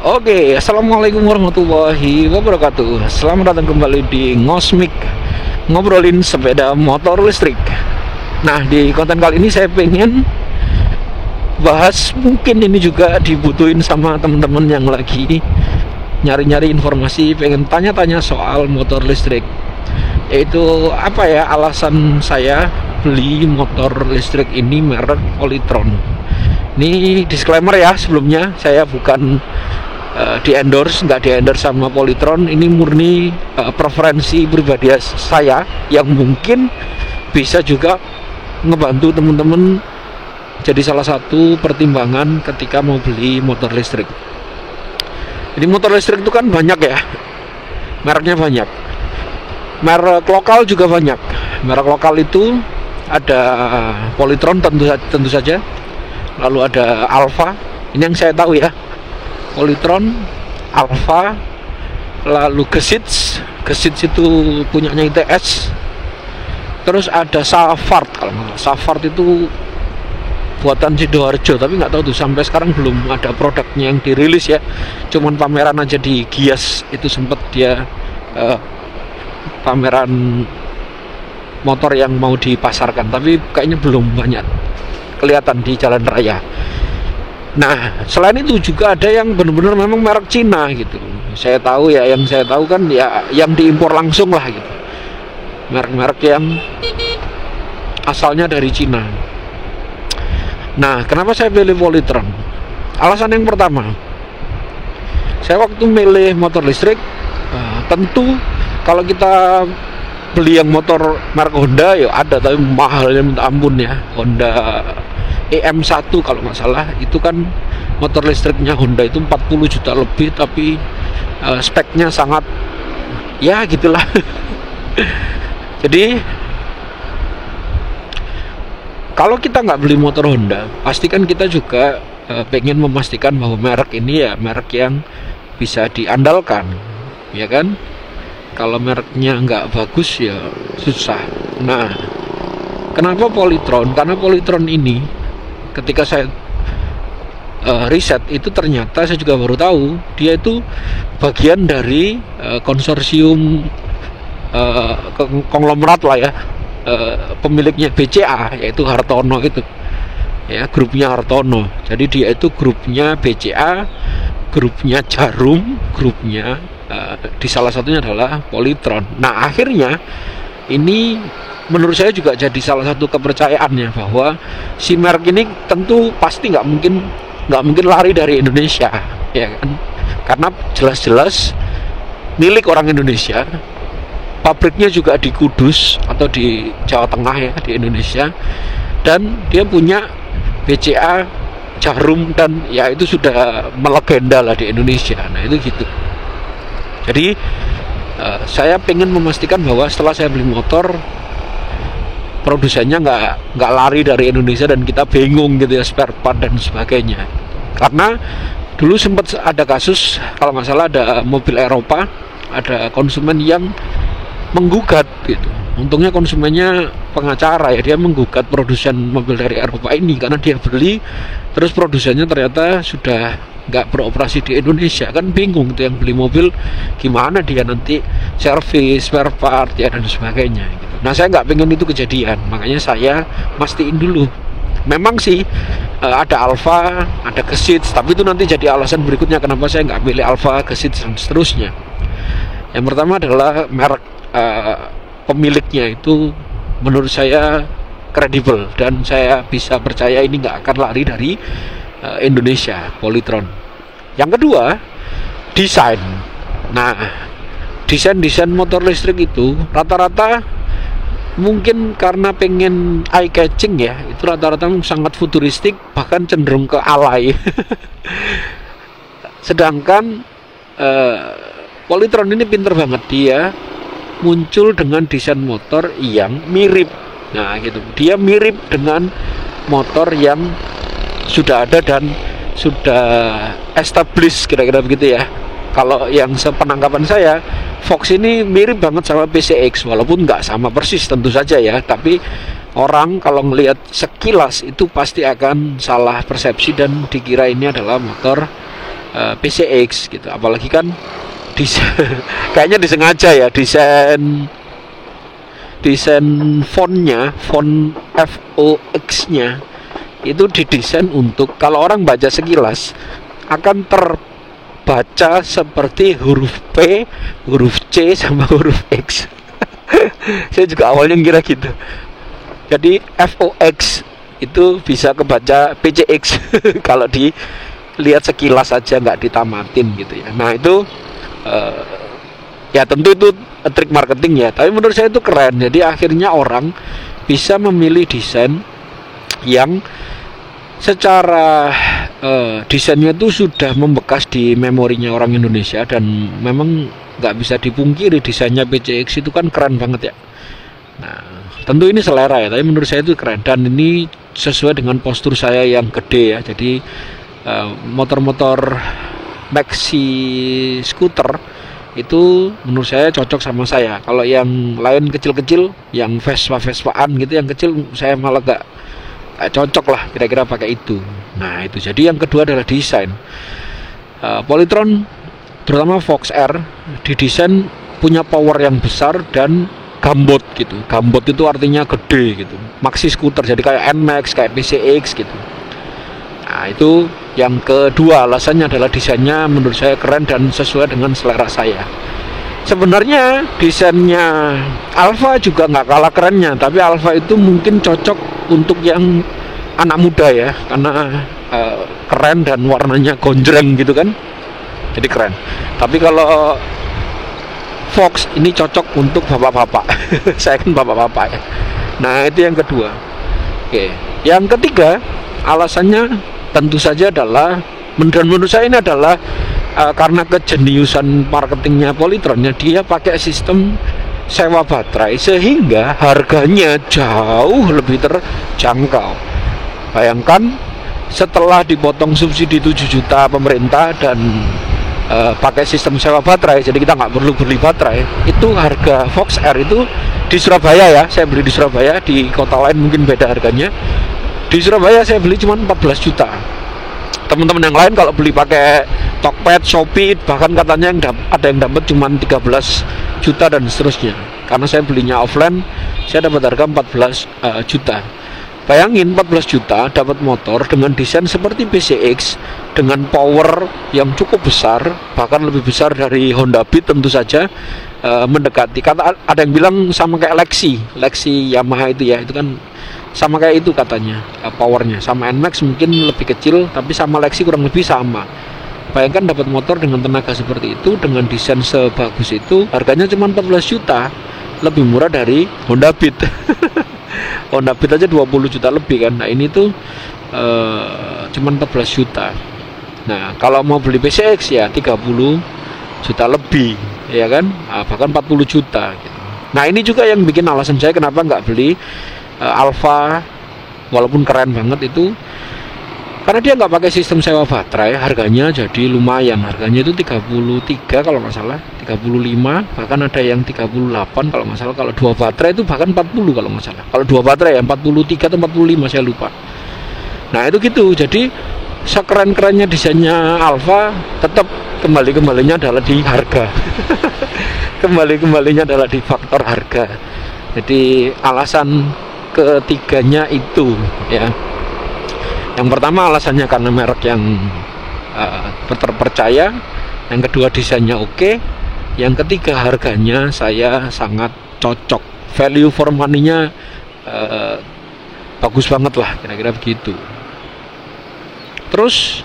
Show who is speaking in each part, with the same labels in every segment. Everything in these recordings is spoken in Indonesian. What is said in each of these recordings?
Speaker 1: Oke, assalamualaikum warahmatullahi wabarakatuh. Selamat datang kembali di Ngosmik, ngobrolin sepeda motor listrik. Nah, di konten kali ini saya pengen bahas, mungkin ini juga dibutuhin sama teman-teman yang lagi nyari-nyari informasi, pengen tanya-tanya soal motor listrik. Yaitu apa ya alasan saya beli motor listrik ini merek Polytron. Ini disclaimer ya sebelumnya, saya bukan nggak di endorse sama Polytron. Ini murni preferensi pribadi saya yang mungkin bisa juga ngebantu teman-teman jadi salah satu pertimbangan ketika mau beli motor listrik. Jadi motor listrik itu kan banyak ya, mereknya banyak, merek lokal juga banyak. Merek lokal itu ada Polytron tentu saja, lalu ada Alfa, ini yang saya tahu ya, Polytron, Alfa, lalu Gesits itu punyanya ITS, terus ada Safard. Kalau Safard itu buatan Sidoarjo, tapi nggak tahu tuh sampai sekarang belum ada produknya yang dirilis ya, cuman pameran aja di Gias itu sempat dia pameran motor yang mau dipasarkan, tapi kayaknya belum banyak kelihatan di jalan raya. Nah, selain itu juga ada yang benar-benar memang merek Cina gitu. Saya tahu ya, yang saya tahu kan ya yang diimpor langsung lah gitu. Merek-merek yang asalnya dari Cina. Nah, kenapa saya pilih Polytron? Alasan yang pertama, saya waktu milih motor listrik, tentu kalau kita beli yang motor merek Honda ya ada, tapi mahalnya minta ampun ya. Honda EM1 kalau nggak salah, itu kan motor listriknya Honda itu 40 juta lebih, tapi speknya sangat ya gitulah. Jadi kalau kita nggak beli motor Honda, pasti kan kita juga pengen memastikan bahwa merek ini ya merek yang bisa diandalkan, ya kan? Kalau mereknya nggak bagus ya susah. Nah, kenapa Polytron? Karena Polytron ini ketika saya riset itu ternyata saya juga baru tahu dia itu bagian dari konsorsium konglomerat lah ya, pemiliknya BCA, yaitu Hartono itu ya, grupnya Hartono. Jadi dia itu grupnya BCA, grupnya Jarum, grupnya di salah satunya adalah Polytron. Nah, akhirnya ini menurut saya juga jadi salah satu kepercayaannya bahwa si merek ini tentu pasti nggak mungkin lari dari Indonesia, ya kan? Karena jelas-jelas milik orang Indonesia, pabriknya juga di Kudus atau di Jawa Tengah ya, di Indonesia, dan dia punya BCA, Jarum, dan ya itu sudah melegenda lah di Indonesia. Nah itu gitu. Jadi saya pengen memastikan bahwa setelah saya beli motor, produsennya nggak lari dari Indonesia dan kita bingung gitu ya, spare part dan sebagainya. Karena dulu sempat ada kasus, kalau nggak salah ada mobil Eropa, ada konsumen yang menggugat gitu. Untungnya konsumennya pengacara ya, dia menggugat produsen mobil dari Eropa ini karena dia beli, terus produsennya ternyata sudah nggak beroperasi di Indonesia. Kan bingung tuh yang beli mobil, gimana dia nanti servis, spare part ya dan sebagainya gitu. Nah, saya nggak pengen itu kejadian, makanya saya mastiin dulu. Memang sih ada Alfa, ada Gesits, tapi itu nanti jadi alasan berikutnya kenapa saya nggak pilih Alfa, Gesits dan seterusnya. Yang pertama adalah merek pemiliknya itu menurut saya kredibel dan saya bisa percaya ini nggak akan lari dari Indonesia, Polytron. Yang kedua, desain. Nah, desain motor listrik itu rata-rata mungkin karena pengen eye catching ya, itu rata-rata sangat futuristik, bahkan cenderung ke alay. Sedangkan Polytron ini pinter banget, dia muncul dengan desain motor yang mirip. Nah gitu, dia mirip dengan motor yang sudah ada dan sudah established, kira-kira begitu ya. Kalau yang sepenangkapan saya, Fox ini mirip banget sama PCX, walaupun nggak sama persis tentu saja ya, tapi orang kalau melihat sekilas itu pasti akan salah persepsi dan dikira ini adalah motor PCX gitu. Apalagi kan kayaknya disengaja ya desain fontnya, font FOX-nya itu didesain untuk kalau orang baca sekilas akan terbaca seperti huruf P, huruf C sama huruf X. Saya juga awalnya kira gitu. Jadi FOX itu bisa kebaca PCX kalau dilihat sekilas aja, nggak ditamatin gitu ya. Nah itu ya tentu itu trik marketing ya, tapi menurut saya itu keren. Jadi akhirnya orang bisa memilih desain yang secara desainnya itu sudah membekas di memorinya orang Indonesia, dan memang nggak bisa dipungkiri desainnya PCX itu kan keren banget ya. Nah tentu ini selera ya, tapi menurut saya itu keren, dan ini sesuai dengan postur saya yang gede ya. Jadi motor-motor maxi scooter itu menurut saya cocok sama saya. Kalau yang lain kecil-kecil, yang Vespa-Vespaan gitu, yang kecil saya malah gak cocok lah kira-kira pakai itu. Nah itu, jadi yang kedua adalah desain. Polytron terutama Fox R didesain punya power yang besar dan gambot gitu. Gambot itu artinya gede gitu, maxi scooter, jadi kayak NMAX, kayak PCX gitu. Nah itu yang kedua, alasannya adalah desainnya menurut saya keren dan sesuai dengan selera saya. Sebenarnya desainnya Alfa juga nggak kalah kerennya, tapi Alfa itu mungkin cocok untuk yang anak muda ya, karena keren dan warnanya gonjreng gitu kan, jadi keren. Tapi kalau Fox ini cocok untuk bapak-bapak. Saya kan bapak-bapak ya. Nah itu yang kedua. Oke, yang ketiga alasannya tentu saja adalah, dan menurut saya ini adalah karena kejeniusan marketingnya Polytronnya, dia pakai sistem sewa baterai sehingga harganya jauh lebih terjangkau. Bayangkan setelah dipotong subsidi 7 juta pemerintah dan pakai sistem sewa baterai, jadi kita nggak perlu beli baterai, itu harga Fox R itu di Surabaya ya, saya beli di Surabaya, di kota lain mungkin beda harganya. Di Surabaya saya beli cuma 14 juta. Teman-teman yang lain kalau beli pakai Tokped, Shopee, bahkan katanya ada yang dapat cuma 13 juta dan seterusnya. Karena saya belinya offline, saya dapat harga 14 juta. Bayangin 14 juta dapat motor dengan desain seperti PCX, dengan power yang cukup besar, bahkan lebih besar dari Honda Beat tentu saja, mendekati. Ada yang bilang sama kayak Lexi Yamaha itu ya, itu kan sama kayak itu katanya powernya. Sama NMAX mungkin lebih kecil, tapi sama Lexi kurang lebih sama. Bayangkan dapat motor dengan tenaga seperti itu, dengan desain sebagus itu, harganya cuma 14 juta, lebih murah dari Honda Beat. Honda Beat aja 20 juta lebih kan. Nah ini tuh cuma 14 juta. Nah kalau mau beli PCX ya 30 juta lebih ya kan, bahkan 40 juta gitu. Nah ini juga yang bikin alasan saya kenapa nggak beli Alfa, walaupun keren banget itu, karena dia nggak pakai sistem sewa baterai. Harganya jadi lumayan, harganya itu 33 kalau nggak salah, 35, bahkan ada yang 38 kalau nggak salah. Kalau dua baterai itu bahkan 40 kalau nggak salah. Kalau dua baterai ya 43 atau 45 saya lupa. Nah itu gitu, jadi sekeren-kerennya desainnya Alfa, tetap kembalinya adalah di harga. kembalinya adalah di faktor harga. Jadi alasan ketiganya itu ya. Yang pertama alasannya karena merek yang terpercaya, yang kedua desainnya oke, yang ketiga harganya saya sangat cocok, value for money-nya bagus banget lah, kira-kira begitu. Terus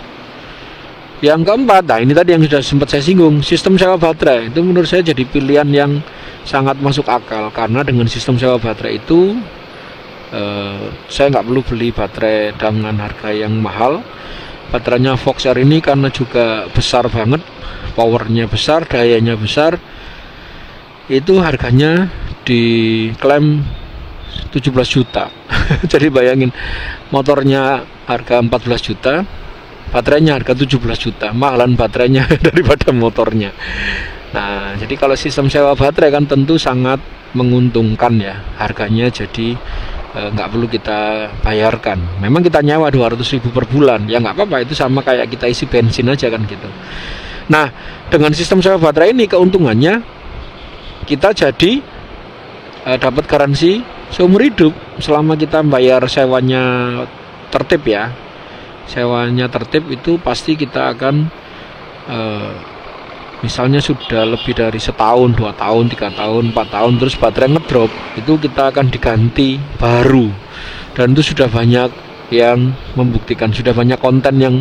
Speaker 1: yang keempat, nah ini tadi yang sudah sempat saya singgung, sistem sewa baterai itu menurut saya jadi pilihan yang sangat masuk akal, karena dengan sistem sewa baterai itu saya nggak perlu beli baterai dengan harga yang mahal. Baterainya Fox R ini karena juga besar banget, powernya besar, dayanya besar, itu harganya diklaim 17 juta. Jadi bayangin, motornya harga 14 juta, baterainya harga 17 juta, mahalan baterainya daripada motornya. Nah, jadi kalau sistem sewa baterai kan tentu sangat menguntungkan ya, harganya jadi nggak perlu kita bayarkan. Memang kita nyewa 200.000 per bulan, ya nggak apa-apa, itu sama kayak kita isi bensin aja kan gitu. Nah, dengan sistem sewa baterai ini keuntungannya kita jadi dapat garansi seumur hidup selama kita bayar sewanya tertib ya. Sewanya tertib itu pasti kita akan misalnya sudah lebih dari setahun, 2 tahun, 3 tahun, 4 tahun, terus baterai ngedrop, itu kita akan diganti baru. Dan itu sudah banyak yang membuktikan, sudah banyak konten yang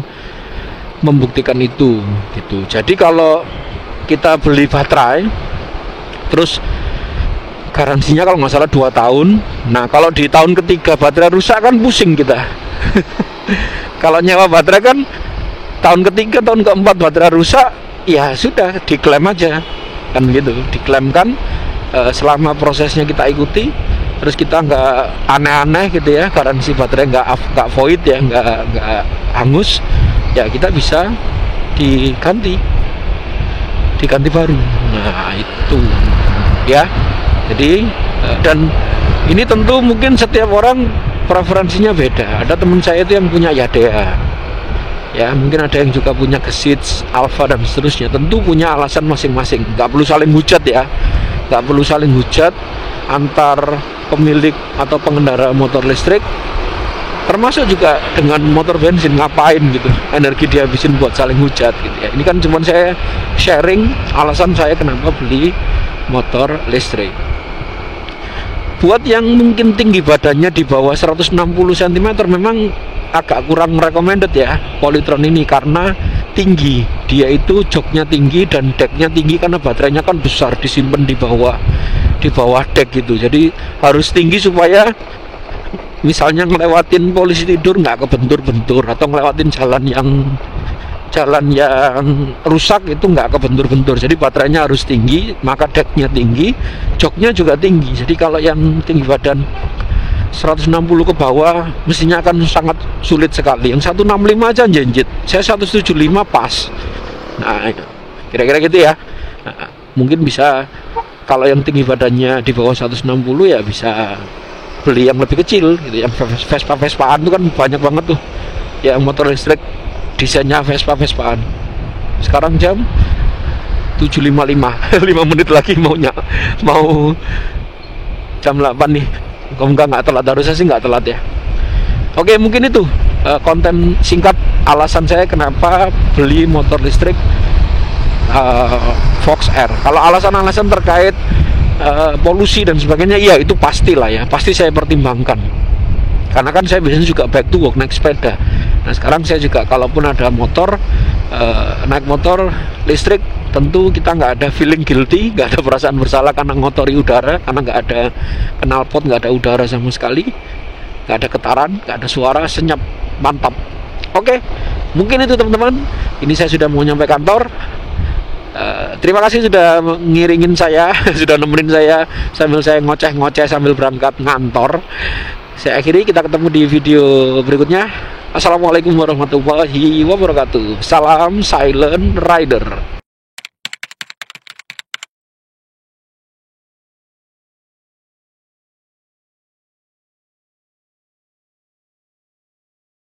Speaker 1: membuktikan itu gitu. Jadi kalau kita beli baterai, terus garansinya kalau nggak salah 2 tahun. Nah, kalau di tahun ketiga baterai rusak kan pusing kita. Kalau nyewa baterai kan tahun ketiga, tahun keempat baterai rusak, ya sudah diklaim aja kan gitu, diklaimkan selama prosesnya kita ikuti, terus kita nggak aneh-aneh gitu ya, garansi baterai nggak void ya, nggak hangus ya, kita bisa diganti baru. Nah itu ya, jadi dan ini tentu mungkin setiap orang preferensinya beda. Ada teman saya itu yang punya Yadea ya, mungkin ada yang juga punya Gesits, Alfa dan seterusnya, tentu punya alasan masing-masing. Nggak perlu saling hujat ya, nggak perlu saling hujat antar pemilik atau pengendara motor listrik, termasuk juga dengan motor bensin. Ngapain gitu energi dihabisin buat saling hujat gitu ya. Ini kan cuma saya sharing alasan saya kenapa beli motor listrik. Buat yang mungkin tinggi badannya di bawah 160 cm memang agak kurang recommended ya Polytron ini, karena tinggi, dia itu joknya tinggi dan decknya tinggi, karena baterainya kan besar disimpan di bawah deck gitu. Jadi harus tinggi supaya misalnya ngelewatin polisi tidur nggak kebentur-bentur, atau ngelewatin jalan yang rusak itu nggak kebentur-bentur. Jadi baterainya harus tinggi, maka decknya tinggi, joknya juga tinggi. Jadi kalau yang tinggi badan 160 ke bawah mestinya akan sangat sulit sekali. Yang 165 aja jenjit, saya 175 pas. Nah kira-kira gitu ya. Nah, mungkin bisa, kalau yang tinggi badannya di bawah 160 ya bisa beli yang lebih kecil gitu. Yang Vespa-Vespaan itu kan banyak banget tuh yang motor listrik desainnya Vespa-Vespaan. Sekarang jam 7.55 5 menit lagi mau jam 8 nih. Enggak telat, harusnya sih nggak telat ya. Oke, mungkin itu konten singkat alasan saya kenapa beli motor listrik Fox R. Kalau alasan-alasan terkait polusi dan sebagainya, iya itu pastilah ya, pasti saya pertimbangkan. Karena kan saya biasanya juga back to work naik sepeda. Nah sekarang saya juga kalaupun ada motor, naik motor listrik, tentu kita nggak ada feeling guilty, nggak ada perasaan bersalah karena ngotori udara, karena nggak ada knalpot, nggak ada udara sama sekali, nggak ada getaran, nggak ada suara, senyap, mantap. Oke, mungkin itu teman-teman. Ini saya sudah mau nyampe kantor. Terima kasih sudah ngiringin saya, sudah nemenin saya sambil saya ngoceh-ngoceh sambil berangkat ngantor. Saya akhiri, kita ketemu di video berikutnya. Assalamualaikum warahmatullahi wabarakatuh. Salam Silent Rider.